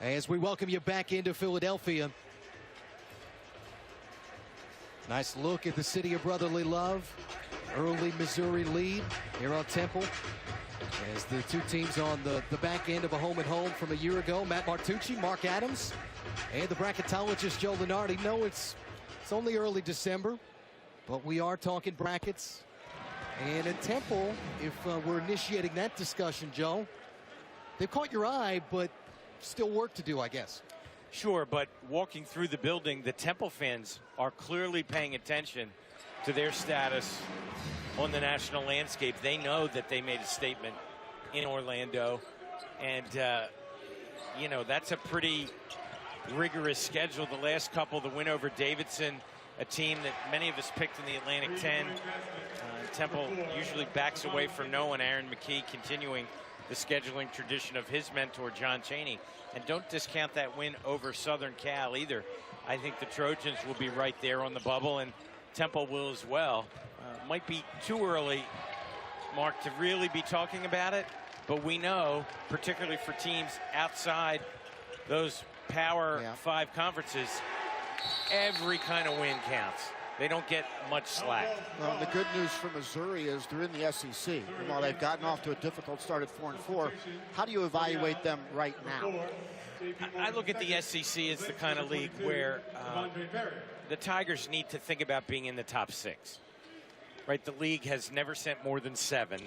As we welcome you back into Philadelphia. Nice look at the city of brotherly love. Early Missouri lead here on Temple. As the two teams on the back end of a home-and-home from a year ago. Matt Martucci, Mark Adams, and the bracketologist Joe Lunardi. No, it's only early December, but we are talking brackets. And at Temple, if we're initiating that discussion, Joe, they've caught your eye, but still work to do, I guess. Sure, but walking through the building, the Temple fans are clearly paying attention to their status on the national landscape. They know that they made a statement in Orlando, and you know, that's a pretty rigorous schedule. The last couple, the win over Davidson, a team that many of us picked in the Atlantic 10. Temple usually backs away from no one. Aaron McKee continuing the scheduling tradition of his mentor, John Chaney. And don't discount that win over Southern Cal either. I think the Trojans will be right there on the bubble, and Temple will as well. Might be too early, Mark, to really be talking about it, but we know, particularly for teams outside those Power 5 conferences, every kind of win counts. They don't get much slack. Well, the good news for Missouri is they're in the SEC. And while they've gotten off to a difficult start at 4-4, how do you evaluate them right now? I look at the SEC as the kind of league where the Tigers need to think about being in the top 6. Right, the league has never sent more than 7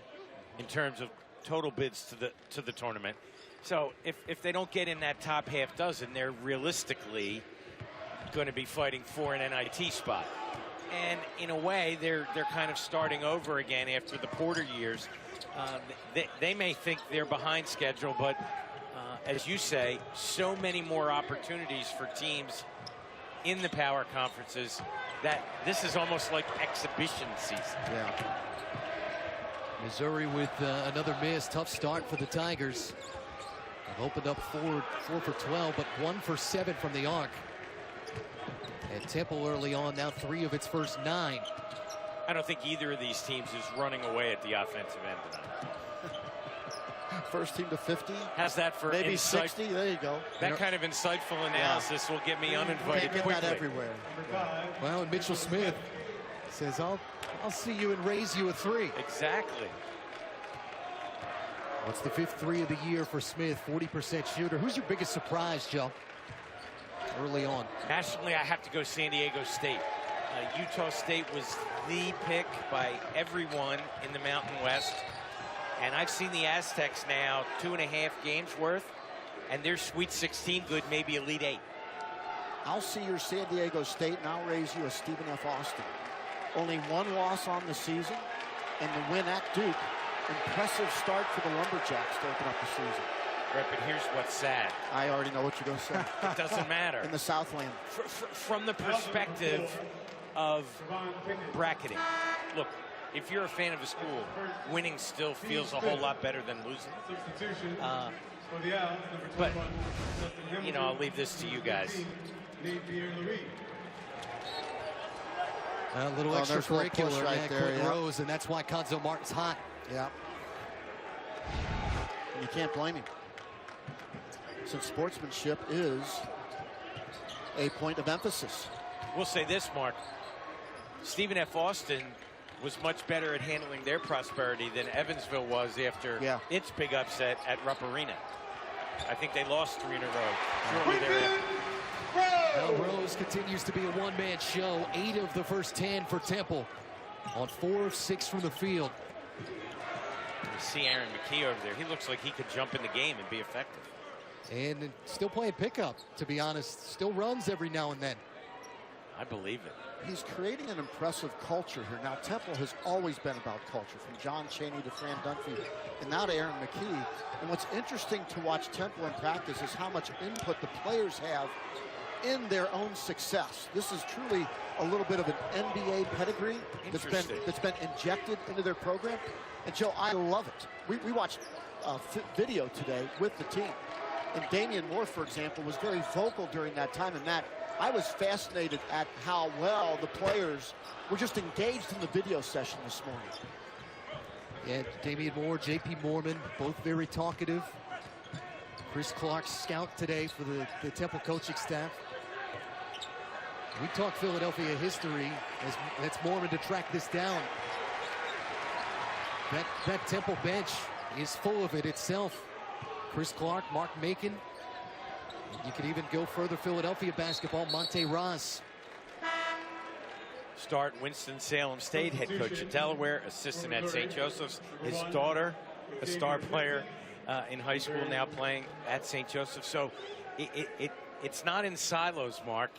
in terms of total bids to the tournament. So if they don't get in that top half dozen, they're realistically going to be fighting for an NIT spot. And in a way, they're kind of starting over again after the Porter years. They may think they're behind schedule, but as you say, so many more opportunities for teams in the power conferences that this is almost like exhibition season. Yeah. Missouri with another miss. Tough start for the Tigers. They've opened up 4 for 12, but 1 for 7 from the arc. And Temple early on, now 3 of its first 9. I don't think either of these teams is running away at the offensive end tonight. First team to 50. How's that for maybe 60? There you go. That kind of insightful analysis will get me uninvited Can't get quickly. that everywhere. Well, and Mitchell Smith says, I'll see you and raise you a 3. Exactly. What's the 5th 3 of the year for Smith? 40% shooter. Who's your biggest surprise, Joe? Early on. Nationally, I have to go San Diego State. Utah State was the pick by everyone in the Mountain West. And I've seen the Aztecs now 2.5 games worth, and they're Sweet 16 good, maybe Elite 8. I'll see your San Diego State, and I'll raise you a Stephen F. Austin. Only 1 loss on the season, and the win at Duke. Impressive start for the Lumberjacks to open up the season. Right, but here's what's sad. I already know what you're going to say. It doesn't matter. In the Southland. From the perspective of bracketing, look, if you're a fan of a school, winning still feels a whole lot better than losing. But, you know, I'll leave this to you guys. A little extracurricular right there, Rose, and that's why Conzo Martin's hot. Yeah. You can't blame him. Since sportsmanship is a point of emphasis. We'll say this, Mark. Stephen F. Austin was much better at handling their prosperity than Evansville was after its big upset at Rupp Arena. I think they lost 3 in a row. Well, Rose continues to be a one-man show. 8 of the first 10 for Temple on 4 of 6 from the field. You see Aaron McKee over there. He looks like he could jump in the game and be effective. And still playing pickup, to be honest. Still runs every now and then. I believe it. He's creating an impressive culture here. Now, Temple has always been about culture, from John Chaney to Fran Dunphy, and now to Aaron McKee. And what's interesting to watch Temple in practice is how much input the players have in their own success. This is truly a little bit of an NBA pedigree that's been injected into their program. And Joe, I love it. We watched video today with the team. And Damian Moore, for example, was very vocal during that time. And Matt, I was fascinated at how well the players were just engaged in the video session this morning. Yeah, Damian Moore, J.P. Mormon, both very talkative. Chris Clark, scout today for the Temple coaching staff. We talk Philadelphia history. That's Mormon to track this down. That Temple bench is full of it itself. Chris Clark, Mark Macon. You could even go further, Philadelphia basketball, Monte Ross. Start Winston-Salem State, head coach at Delaware, assistant at St. Joseph's. His daughter, a star player in high school, now playing at St. Joseph's. So it's not in silos, Mark.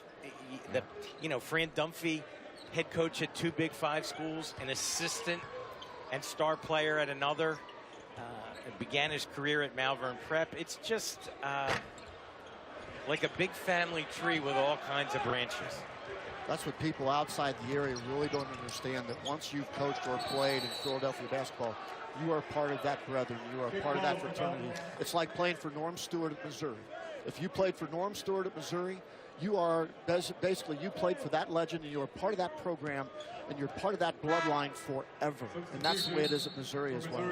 Fran Dunphy, head coach at 2 Big 5 schools, an assistant and star player at another. Began his career at Malvern Prep. It's just like a big family tree with all kinds of branches. That's what people outside the area really don't understand, that once you've coached or played in Philadelphia basketball, you are part of that brethren. You are part of that fraternity. It's like playing for Norm Stewart at Missouri. If you played for Norm Stewart at Missouri, you are basically, you played for that legend, and you are part of that program, and you're part of that bloodline forever. And that's the way it is at Missouri as well.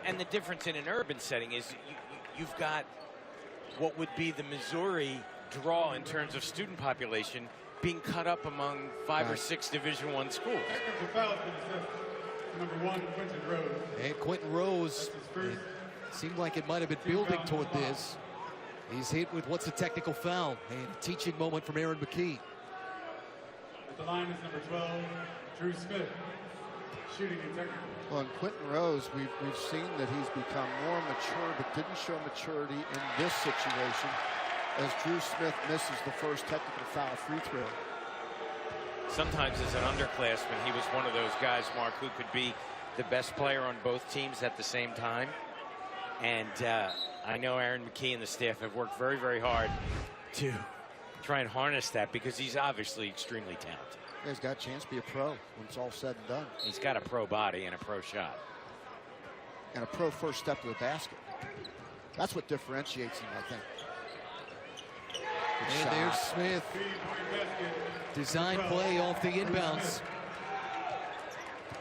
And the difference in an urban setting is you've got what would be the Missouri draw in terms of student population being cut up among 5 or 6 Division I schools. Number 1, Quentin Rose. And Quentin Rose, it seemed like it might have been building toward this. He's hit with what's a technical foul, and a teaching moment from Aaron McKee. At the line is number 12, Drew Smith, shooting and technical. Well, in Quentin Rose, we've seen that he's become more mature, but didn't show maturity in this situation, as Drew Smith misses the first technical foul free throw. Sometimes as an underclassman, he was one of those guys, Mark, who could be the best player on both teams at the same time. And I know Aaron McKee and the staff have worked very, very hard to try and harness that, because he's obviously extremely talented. He's got a chance to be a pro when it's all said and done. He's got a pro body and a pro shot. And a pro first step to the basket. That's what differentiates him, I think. Good And shot. there's Smith. Design play off the inbounds.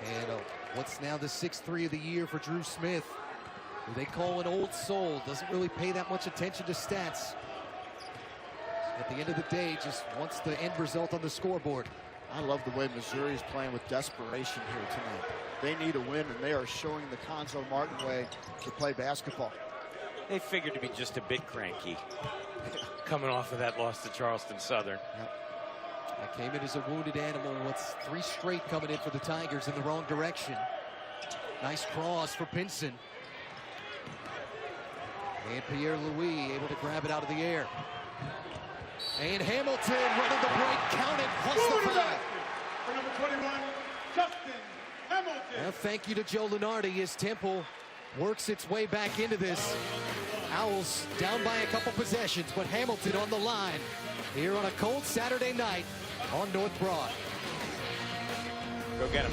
And what's now the 6'3" of the year for Drew Smith, who they call an old soul. Doesn't really pay that much attention to stats. At the end of the day, just wants the end result on the scoreboard. I love the way Missouri is playing with desperation here tonight. They need a win, and they are showing the Conzo Martin way to play basketball. They figured to be just a bit cranky coming off of that loss to Charleston Southern. Yep. I came in as a wounded animal. What's 3 straight coming in for the Tigers in the wrong direction. Nice cross for Pinson. And Pierre-Louis able to grab it out of the air. And Hamilton running the break, counted, plus the foul. For number 21, Justin Hamilton. Well, thank you to Joe Lunardi as Temple works its way back into this. Owls down by a couple possessions, but Hamilton on the line here on a cold Saturday night on North Broad. Go get him.